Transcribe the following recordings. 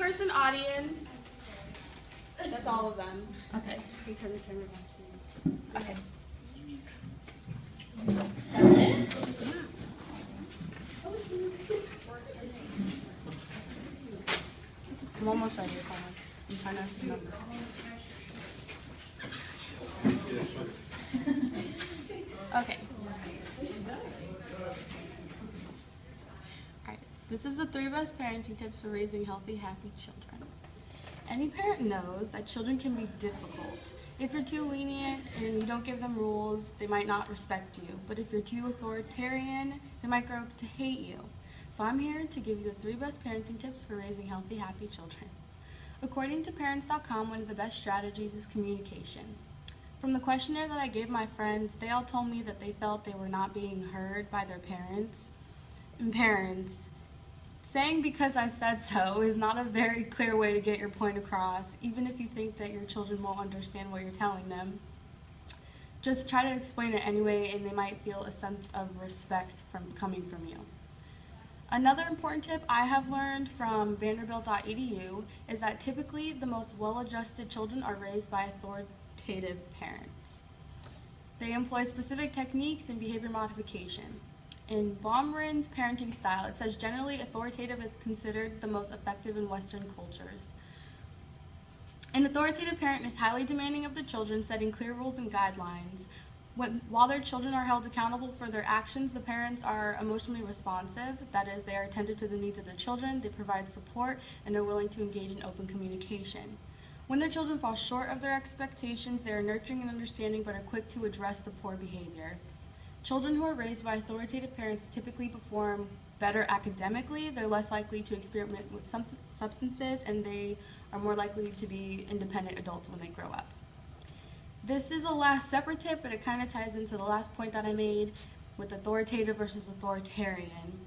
three-person audience. That's all of them. Okay. Can you turn the camera back to me? Okay. That's it? I'm almost ready, I promise. I'm trying to remember. Okay. Alright, this is the 3 best parenting tips for raising healthy, happy children. Any parent knows that children can be difficult. If you're too lenient and you don't give them rules, they might not respect you. But if you're too authoritarian, they might grow up to hate you. So I'm here to give you the 3 best parenting tips for raising healthy, happy children. According to Parents.com, one of the best strategies is communication. From the questionnaire that I gave my friends, they all told me that they felt they were not being heard by their parents. And parents, saying "because I said so" is not a very clear way to get your point across, even if you think that your children won't understand what you're telling them. Just try to explain it anyway, and they might feel a sense of respect coming from you. Another important tip I have learned from Vanderbilt.edu is that typically the most well-adjusted children are raised by authoritative parents. They employ specific techniques and behavior modification. In Baumrinn's parenting style, it says generally authoritative is considered the most effective in Western cultures. An authoritative parent is highly demanding of their children, setting clear rules and guidelines. While their children are held accountable for their actions, the parents are emotionally responsive. That is, they are attentive to the needs of their children, they provide support, and are willing to engage in open communication. When their children fall short of their expectations, they are nurturing and understanding, but are quick to address the poor behavior. Children who are raised by authoritative parents typically perform better academically, they're less likely to experiment with substances, and they are more likely to be independent adults when they grow up. This is a last separate tip, but it kind of ties into the last point that I made with authoritative versus authoritarian.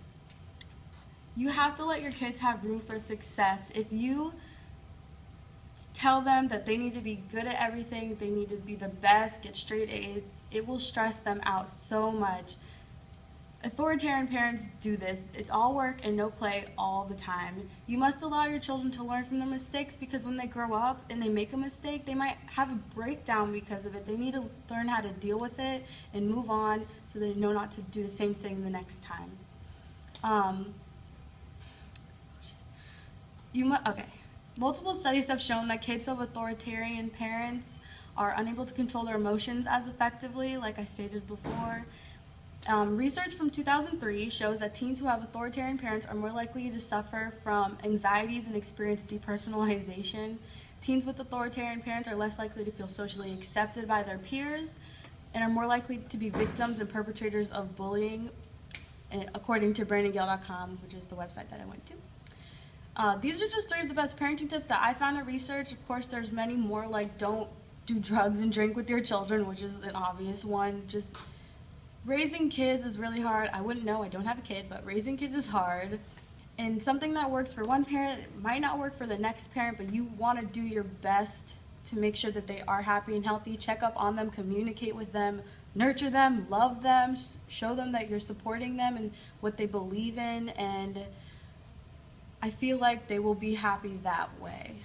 You have to let your kids have room for success. If you tell them that they need to be good at everything, they need to be the best, get straight A's, it will stress them out so much. Authoritarian parents do this. It's all work and no play all the time. You must allow your children to learn from their mistakes, because when they grow up and they make a mistake, they might have a breakdown because of it. They need to learn how to deal with it and move on so they know not to do the same thing the next time. Okay. Multiple studies have shown that kids who have authoritarian parents are unable to control their emotions as effectively, like I stated before. Research from 2003 shows that teens who have authoritarian parents are more likely to suffer from anxieties and experience depersonalization. Teens with authoritarian parents are less likely to feel socially accepted by their peers and are more likely to be victims and perpetrators of bullying, according to BrandonGale.com, which is the website that I went to. These are just 3 of the best parenting tips that I found in research. Of course, there's many more, like don't do drugs and drink with your children, which is an obvious one. Just raising kids is really hard. I wouldn't know, I don't have a kid, but raising kids is hard. And something that works for one parent might not work for the next parent, but you want to do your best to make sure that they are happy and healthy. Check up on them, communicate with them, nurture them, love them, show them that you're supporting them and what they believe in, and I feel like they will be happy that way.